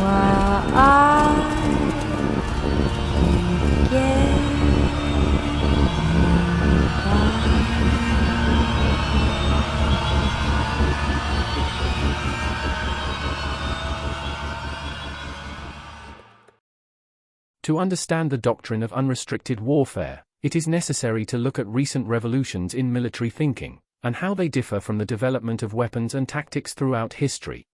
while I get To understand the doctrine of unrestricted warfare, it is necessary to look at recent revolutions in military thinking, and how they differ from the development of weapons and tactics throughout history.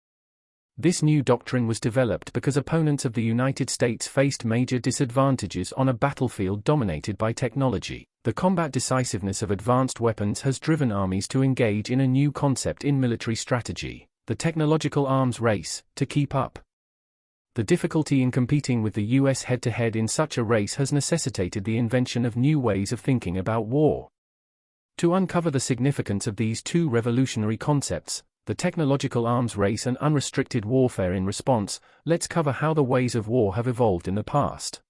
This new doctrine was developed because opponents of the United States faced major disadvantages on a battlefield dominated by technology. The combat decisiveness of advanced weapons has driven armies to engage in a new concept in military strategy, the technological arms race, to keep up. The difficulty in competing with the US head-to-head in such a race has necessitated the invention of new ways of thinking about war. To uncover the significance of these two revolutionary concepts, the technological arms race and unrestricted warfare in response, let's cover how the ways of war have evolved in the past.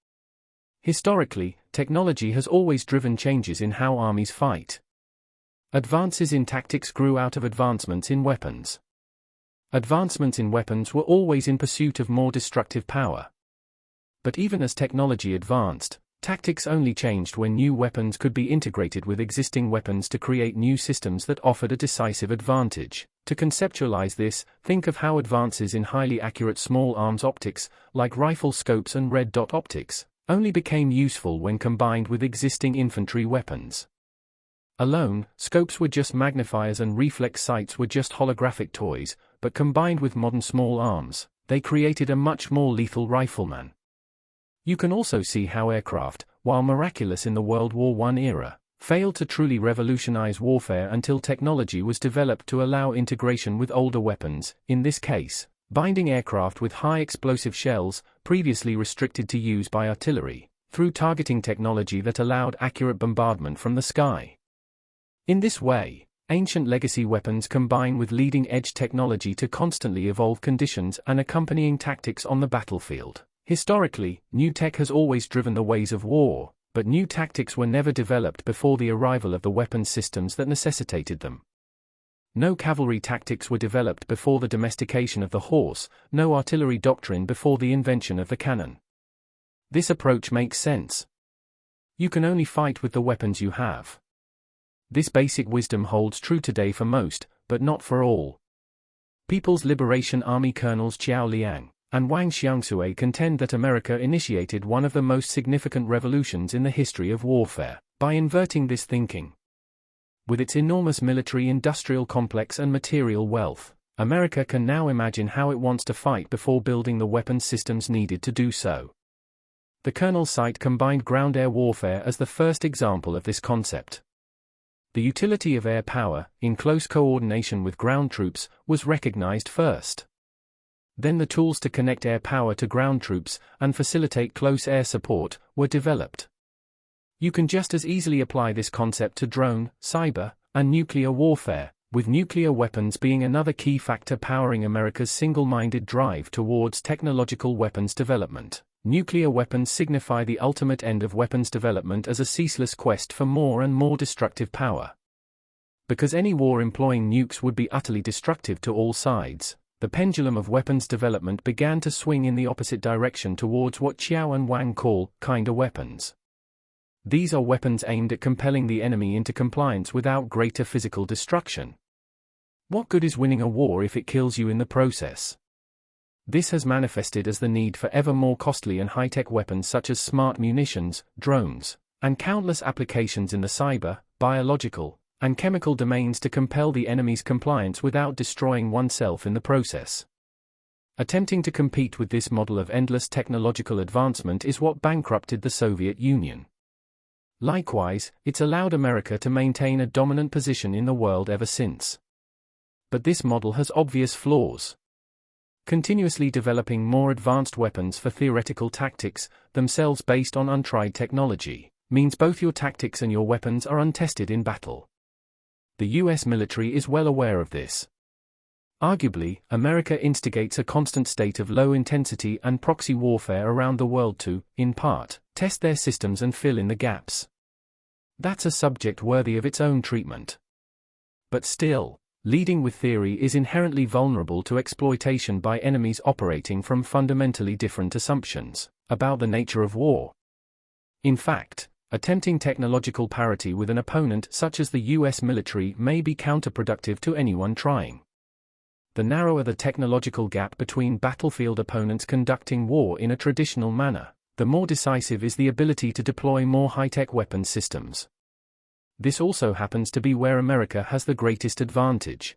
Historically, technology has always driven changes in how armies fight. Advances in tactics grew out of advancements in weapons. Advancements in weapons were always in pursuit of more destructive power. But even as technology advanced, tactics only changed when new weapons could be integrated with existing weapons to create new systems that offered a decisive advantage. To conceptualize this, think of how advances in highly accurate small arms optics, like rifle scopes and red dot optics, only became useful when combined with existing infantry weapons. Alone, scopes were just magnifiers and reflex sights were just holographic toys, but combined with modern small arms, they created a much more lethal rifleman. You can also see how aircraft, while miraculous in the World War I era, failed to truly revolutionize warfare until technology was developed to allow integration with older weapons, in this case, binding aircraft with high explosive shells, previously restricted to use by artillery, through targeting technology that allowed accurate bombardment from the sky. In this way, ancient legacy weapons combine with leading-edge technology to constantly evolve conditions and accompanying tactics on the battlefield. Historically, new tech has always driven the ways of war, but new tactics were never developed before the arrival of the weapons systems that necessitated them. No cavalry tactics were developed before the domestication of the horse, no artillery doctrine before the invention of the cannon. This approach makes sense. You can only fight with the weapons you have. This basic wisdom holds true today for most, but not for all. People's Liberation Army colonels Qiao Liang and Wang Xiangsui contend that America initiated one of the most significant revolutions in the history of warfare by inverting this thinking. With its enormous military-industrial complex and material wealth, America can now imagine how it wants to fight before building the weapons systems needed to do so. The colonels cite combined ground-air warfare as the first example of this concept. The utility of air power, in close coordination with ground troops, was recognized first. Then the tools to connect air power to ground troops and facilitate close air support were developed. You can just as easily apply this concept to drone, cyber, and nuclear warfare, with nuclear weapons being another key factor powering America's single-minded drive towards technological weapons development. Nuclear weapons signify the ultimate end of weapons development as a ceaseless quest for more and more destructive power. Because any war employing nukes would be utterly destructive to all sides, the pendulum of weapons development began to swing in the opposite direction towards what Qiao and Wang call kinder weapons. These are weapons aimed at compelling the enemy into compliance without greater physical destruction. What good is winning a war if it kills you in the process? This has manifested as the need for ever more costly and high-tech weapons such as smart munitions, drones, and countless applications in the cyber, biological, and chemical domains to compel the enemy's compliance without destroying oneself in the process. Attempting to compete with this model of endless technological advancement is what bankrupted the Soviet Union. Likewise, it's allowed America to maintain a dominant position in the world ever since. But this model has obvious flaws. Continuously developing more advanced weapons for theoretical tactics, themselves based on untried technology, means both your tactics and your weapons are untested in battle. The US military is well aware of this. Arguably, America instigates a constant state of low-intensity and proxy warfare around the world to, in part, test their systems and fill in the gaps. That's a subject worthy of its own treatment. But still, Leading with theory is inherently vulnerable to exploitation by enemies operating from fundamentally different assumptions about the nature of war. In fact, attempting technological parity with an opponent such as the US military may be counterproductive to anyone trying. The narrower the technological gap between battlefield opponents conducting war in a traditional manner, the more decisive is the ability to deploy more high-tech weapons systems. This also happens to be where America has the greatest advantage.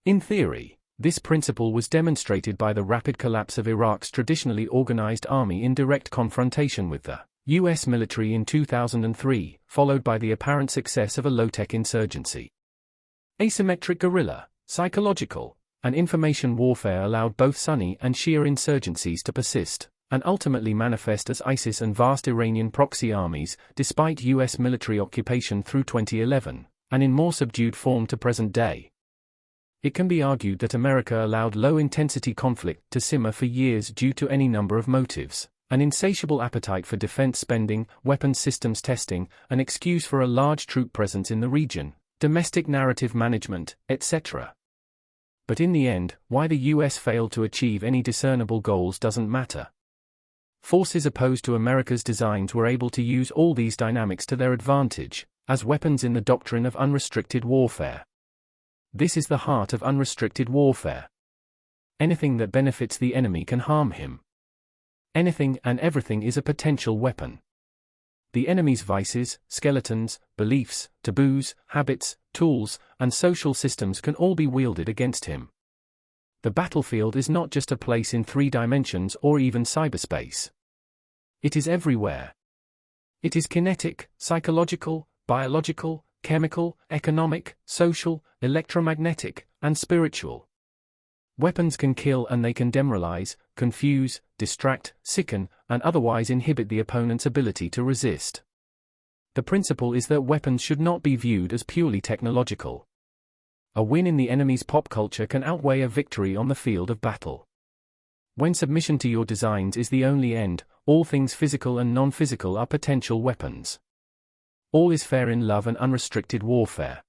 In theory, this principle was demonstrated by the rapid collapse of Iraq's traditionally organized army in direct confrontation with the US military in 2003, followed by the apparent success of a low-tech insurgency. Asymmetric guerrilla, psychological, and information warfare allowed both Sunni and Shia insurgencies to persist, and ultimately manifest as ISIS and vast Iranian proxy armies, despite US military occupation through 2011, and in more subdued form to present day. It can be argued that America allowed low-intensity conflict to simmer for years due to any number of motives: an insatiable appetite for defense spending, weapons systems testing, an excuse for a large troop presence in the region, domestic narrative management, etc. But in the end, why the US failed to achieve any discernible goals doesn't matter. Forces opposed to America's designs were able to use all these dynamics to their advantage, as weapons in the doctrine of unrestricted warfare. This is the heart of unrestricted warfare. Anything that benefits the enemy can harm him. Anything and everything is a potential weapon. The enemy's vices, skeletons, beliefs, taboos, habits, tools, and social systems can all be wielded against him. The battlefield is not just a place in 3 dimensions or even cyberspace. It is everywhere. It is kinetic, psychological, biological, chemical, economic, social, electromagnetic, and spiritual. Weapons can kill and they can demoralize, confuse, distract, sicken, and otherwise inhibit the opponent's ability to resist. The principle is that weapons should not be viewed as purely technological. A win in the enemy's pop culture can outweigh a victory on the field of battle. When submission to your designs is the only end, all things physical and non-physical are potential weapons. All is fair in love and unrestricted warfare.